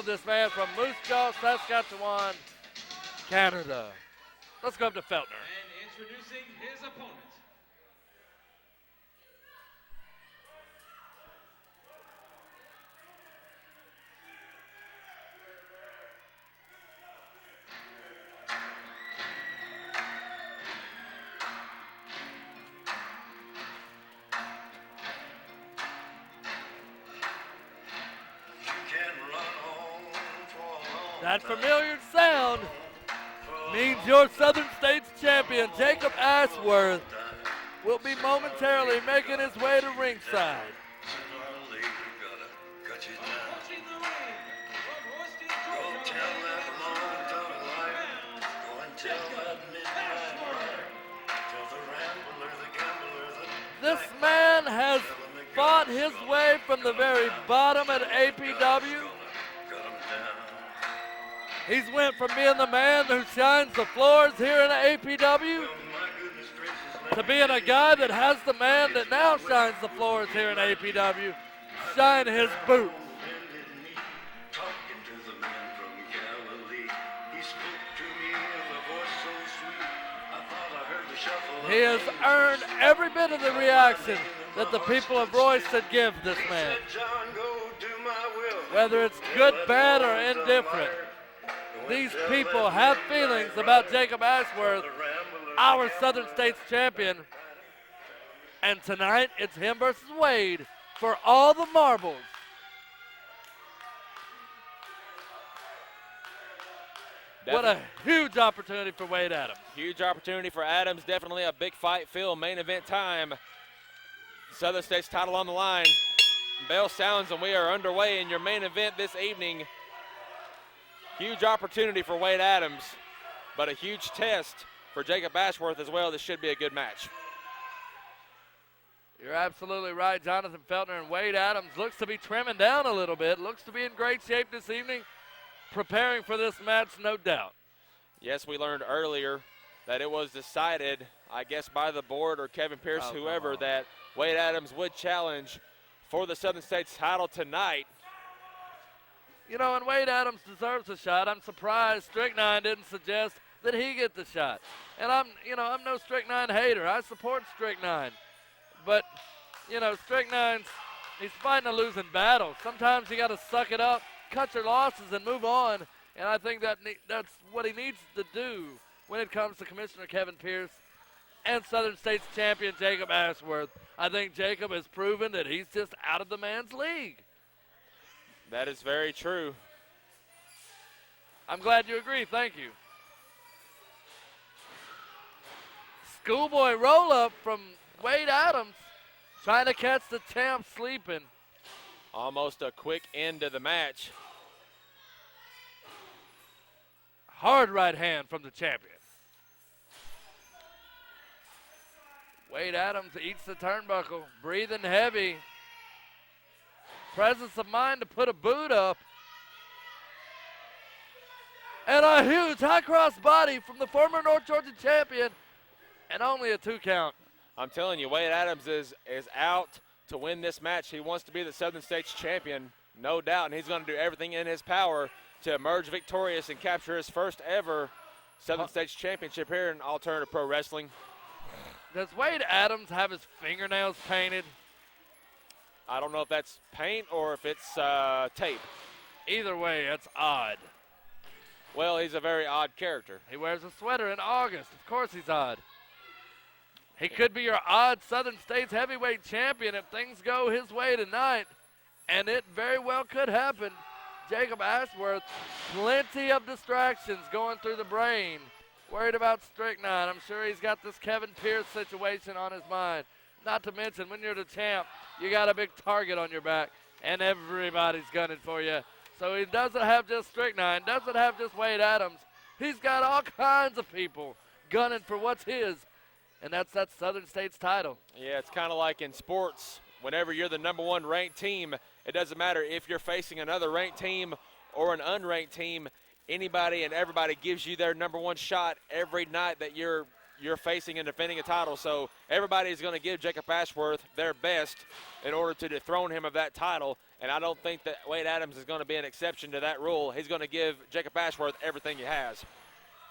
this man from Moose Jaw, Saskatchewan, Canada. Let's go up to Feltner. And introducing his opponent. That familiar sound means your Southern States champion, Jacob Ashworth, will be momentarily making his way to ringside. This man has fought his way from the very bottom at APW. He's went from being the man who shines the floors here in APW to being a guy that has the man that now shines the floors here in APW shine his boots. He has earned every bit of the reaction that the people of Royce should give this man. Whether it's good, bad, or indifferent, these people have feelings about Jacob Ashworth, our Southern States champion. And tonight, it's him versus Wade for all the marbles. What a huge opportunity for Wade Adams. Huge opportunity for Adams. Definitely a big fight, Phil. Main event time. Southern States title on the line. Bell sounds and we are underway in your main event this evening. Huge opportunity for Wade Adams, but a huge test for Jacob Ashworth as well. This should be a good match. You're absolutely right. Jonathan Feltner and Wade Adams looks to be trimming down a little bit. Looks to be in great shape this evening. Preparing for this match, no doubt. Yes, we learned earlier that it was decided, I guess by the board or Kevin Pierce, whoever, that Wade Adams would challenge for the Southern States title tonight. You know, and Wade Adams deserves a shot. I'm surprised Stryknyn didn't suggest that he get the shot. And I'm no Stryknyn hater. I support Stryknyn. But, you know, he's fighting a losing battle. Sometimes you got to suck it up, cut your losses, and move on. And I think that's what he needs to do when it comes to Commissioner Kevin Pierce and Southern States champion Jacob Ashworth. I think Jacob has proven that he's just out of the man's league. That is very true. I'm glad you agree. Thank you. Schoolboy roll-up from Wade Adams, trying to catch the champ sleeping. Almost a quick end to the match. Hard right hand from the champion. Wade Adams eats the turnbuckle, breathing heavy. Presence of mind to put a boot up. And a huge high cross body from the former North Georgia champion, and only a 2 count. I'm telling you, Wade Adams is out to win this match. He wants to be the Southern States champion, no doubt, and he's going to do everything in his power to emerge victorious and capture his first ever Southern States championship here in Alternative Pro Wrestling. Does Wade Adams have his fingernails painted? I don't know if that's paint or if it's tape. Either way, it's odd. Well, he's a very odd character. He wears a sweater in August. Of course he's odd. He could be your odd Southern States heavyweight champion if things go his way tonight, and it very well could happen. Jacob Ashworth, plenty of distractions going through the brain. Worried about Stryknyn. I'm sure he's got this Kevin Pierce situation on his mind. Not to mention, when you're the champ, you got a big target on your back, and everybody's gunning for you. So he doesn't have just Stryknyn, doesn't have just Wade Adams. He's got all kinds of people gunning for what's his, and that's that Southern States title. Yeah, it's kind of like in sports. Whenever you're the #1 ranked team, it doesn't matter if you're facing another ranked team or an unranked team. Anybody and everybody gives you their #1 shot every night that you're facing and defending a title. So everybody is going to give Jacob Ashworth their best in order to dethrone him of that title. and I don't think that Wade Adams is going to be an exception to that rule. He's going to give Jacob Ashworth everything he has.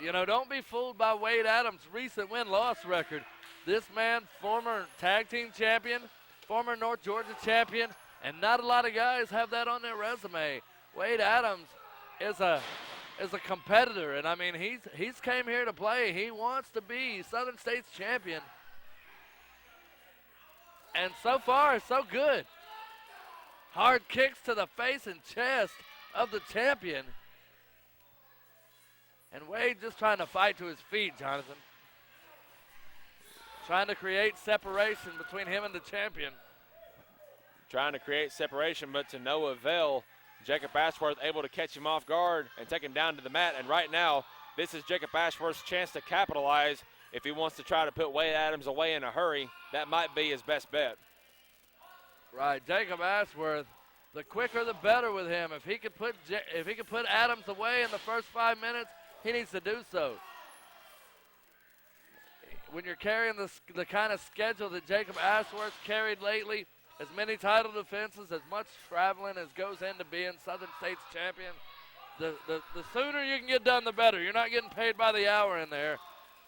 You know, don't be fooled by Wade Adams' recent win-loss record. This man, former tag team champion, former North Georgia champion, and not a lot of guys have that on their resume. Wade Adams is a competitor, and I mean he's came here to play. He wants to be Southern States champion. And so far, so good. Hard kicks to the face and chest of the champion. And Wade just trying to fight to his feet, Jonathan. Trying to create separation between him and the champion. Trying to create separation, but to no avail. Jacob Ashworth able to catch him off guard and take him down to the mat. And right now, this is Jacob Ashworth's chance to capitalize. If he wants to try to put Wade Adams away in a hurry, that might be his best bet. Right, Jacob Ashworth, the quicker the better with him. If he could put Adams away in the first 5 minutes, he needs to do so. When you're carrying the kind of schedule that Jacob Ashworth carried lately, as many title defenses, as much traveling as goes into being Southern States champion, the sooner you can get done, the better. You're not getting paid by the hour in there.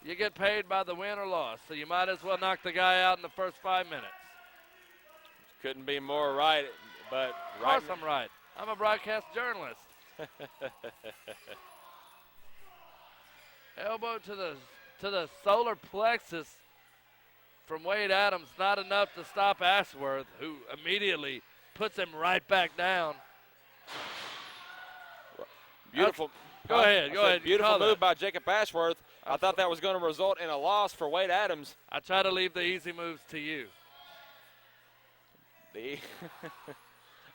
You get paid by the win or loss, so you might as well knock the guy out in the first 5 minutes. Couldn't be more right, but of course I'm right. I'm a broadcast journalist. Elbow to the solar plexus from Wade Adams, not enough to stop Ashworth, who immediately puts him right back down. Beautiful. Go ahead. Beautiful move by Jacob Ashworth. I thought that was going to result in a loss for Wade Adams. I try to leave the easy moves to you.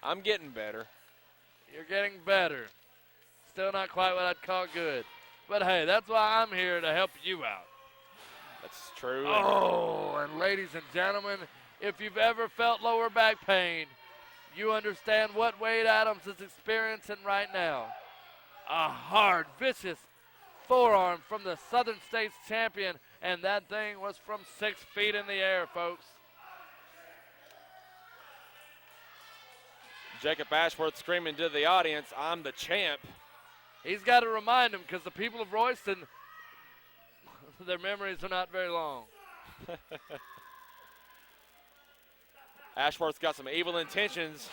I'm getting better. You're getting better. Still not quite what I'd call good. But, hey, that's why I'm here to help you out. That's true. Oh, and ladies and gentlemen, if you've ever felt lower back pain, you understand what Wade Adams is experiencing right now. A hard, vicious forearm from the Southern States champion, and that thing was from 6 feet in the air, folks. Jacob Ashworth screaming to the audience, "I'm the champ." He's got to remind them, because the people of Royston, their memories are not very long. Ashworth's got some evil intentions.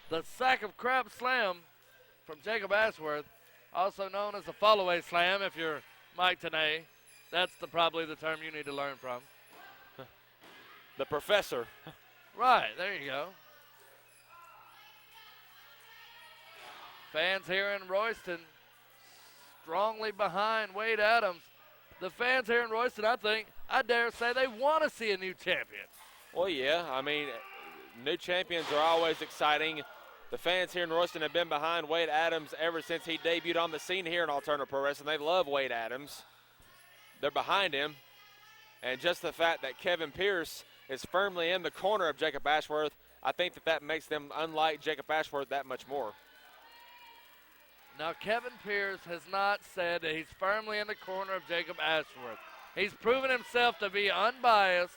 The sack of crab slam from Jacob Ashworth, also known as the fall-away slam if you're Mike Tanay. That's probably the term you need to learn from. The professor. Right, there you go. Fans here in Royston strongly behind Wade Adams. The fans here in Royston, I dare say they want to see a new champion. Well, yeah. I mean, new champions are always exciting. The fans here in Royston have been behind Wade Adams ever since he debuted on the scene here in Alternative Pro Wrestling. They love Wade Adams. They're behind him. And just the fact that Kevin Pierce is firmly in the corner of Jacob Ashworth, I think that makes them unlike Jacob Ashworth that much more. Now, Kevin Pierce has not said that he's firmly in the corner of Jacob Ashworth. He's proven himself to be unbiased,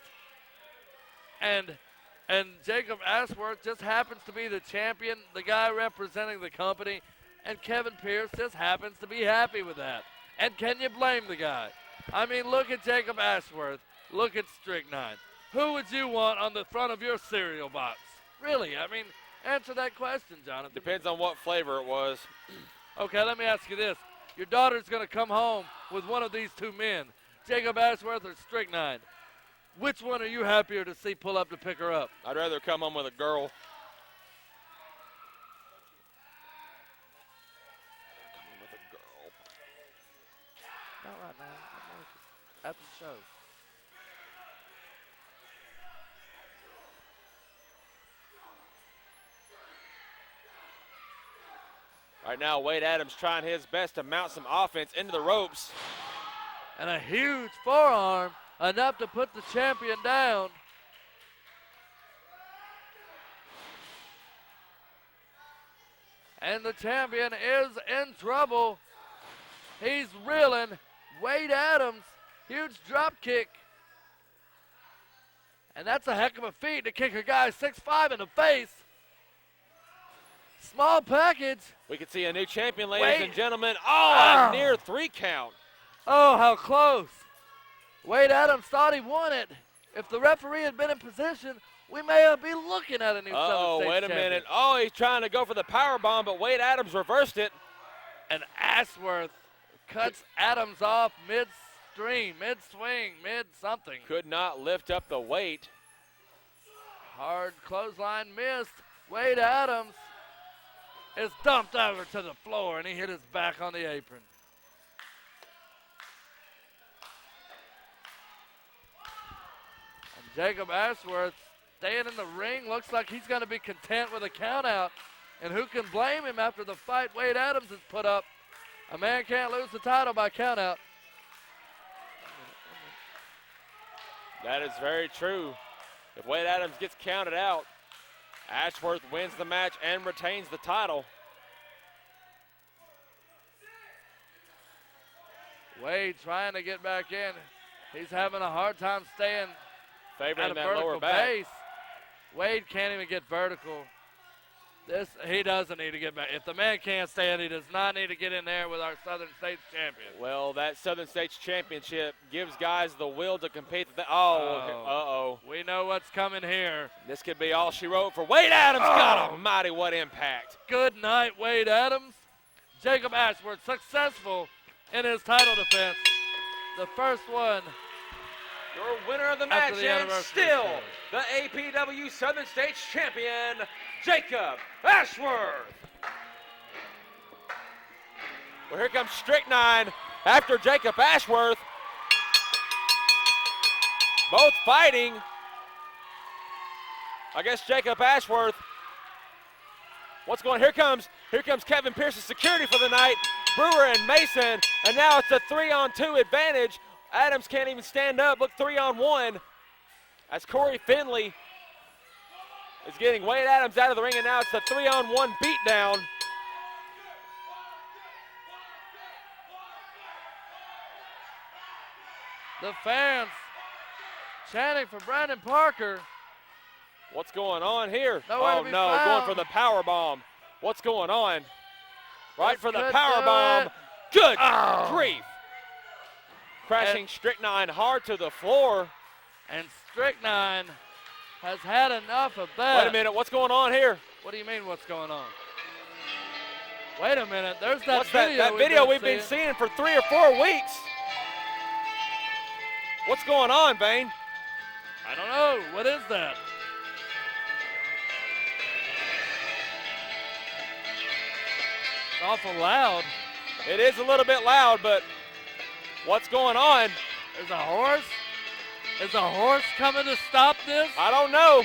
and Jacob Ashworth just happens to be the champion, the guy representing the company, and Kevin Pierce just happens to be happy with that. And can you blame the guy? I mean, look at Jacob Ashworth. Look at Stryknyn. Who would you want on the front of your cereal box? Really, I mean, answer that question, Jonathan. Depends on what flavor it was. Okay, let me ask you this. Your daughter's going to come home with one of these two men, Jacob Ashworth or Stryknyn. Which one are you happier to see pull up to pick her up? I'd rather come home with a girl. Come with a girl. Not right now. After the show. Right now, Wade Adams trying his best to mount some offense into the ropes. And a huge forearm, enough to put the champion down. And the champion is in trouble. He's reeling. Wade Adams, huge drop kick. And that's a heck of a feat to kick a guy 6'5" in the face. Small package. We can see a new champion, ladies Wait. and gentlemen. Oh, a near 3 count. Oh, how close. Wade Adams thought he won it. If the referee had been in position, we may be looking at a new Uh-oh, Southern States wait a champion. minute. Oh, he's trying to go for the power bomb, but Wade Adams reversed it. And Ashworth cuts Adams off midstream, mid-swing, mid-something. Could not lift up the weight. Hard clothesline missed. Wade Adams is dumped over to the floor, and he hit his back on the apron. And Jacob Ashworth staying in the ring. Looks like he's going to be content with a count out. And who can blame him after the fight Wade Adams has put up? A man can't lose the title by count out. That is very true. If Wade Adams gets counted out, Ashworth wins the match and retains the title. Wade trying to get back in. He's having a hard time staying Favoring at a that vertical lower back. base. Wade can't even get vertical. He doesn't need to get back. If the man can't stand, he does not need to get in there with our Southern States champion. Well, that Southern States Championship gives guys the will to compete. Uh-oh. We know what's coming here. This could be all she wrote for Wade Adams. God almighty, what impact. Good night, Wade Adams. Jacob Ashworth successful in his title defense. The first one. Your winner of the After match the and anniversary still show. the APW Southern States Champion, Jacob Ashworth. Well, here comes Stryknyn after Jacob Ashworth. Both fighting. I guess Jacob Ashworth. What's going on? Here comes Kevin Pierce's security for the night. Brewer and Mayson, and now it's a 3-on-2 advantage. Adams can't even stand up. Look, 3-on-1 as Corey Finley is getting Wade Adams out of the ring, and now it's a 3-on-1 beatdown. The fans chanting for Brandon Parker. What's going on here? Nowhere to Oh be no, found. going for the power bomb. What's going on? Right This for the could power do bomb. it. Good Oh. grief. Crashing Stryknyn hard to the floor. And Stryknyn has had enough of that. Wait a minute, what's going on here? What do you mean what's going on? Wait a minute, there's that What's that? video. That video we've been seeing for 3 or 4 weeks. What's going on, Vane? I don't know, what is that? It's awful loud. It is a little bit loud, but what's going on? There's a horse? Is a horse coming to stop this? I don't know.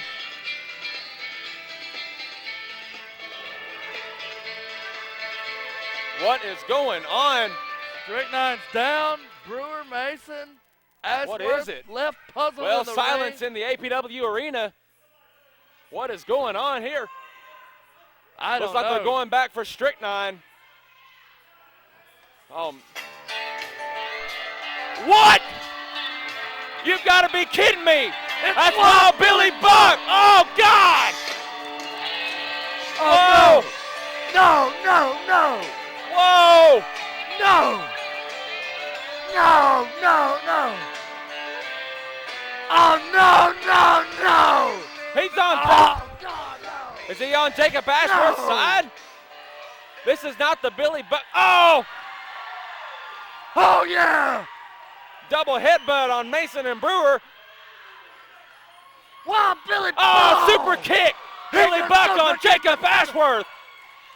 What is going on? Stryknyn's down, Brewer, Mayson, Ashworth What is it? left puzzled Well, in the silence ring. in the APW arena. What is going on here? I Looks don't like know. they're going back for Stryknyn. What? You've got to be kidding me. That's Wild Billy Buck. Oh, God. Oh, Whoa. no, no, no, Whoa. no, no, no, no. Oh, no, no, no. He's on. Oh, God, no. Is he on Jacob Ashworth's No. side? This is not the Billy Buck. Oh. Oh, yeah. Double headbutt on Mayson and Brewer. Wow, Billy Oh, Buck. super kick. He Billy just Buck super on kicked Jacob the- Ashworth.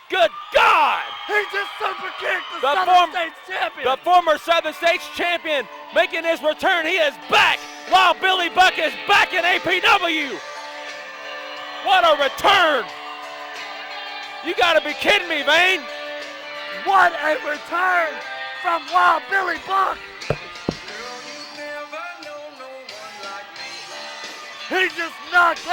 Good God. He just super kicked the The Southern form- States champion. The former Southern States champion making his return. He is back. While Billy Buck is back in APW. What a return. You got to be kidding me, Vane. What a return from Wild Billy Buck. He just knocked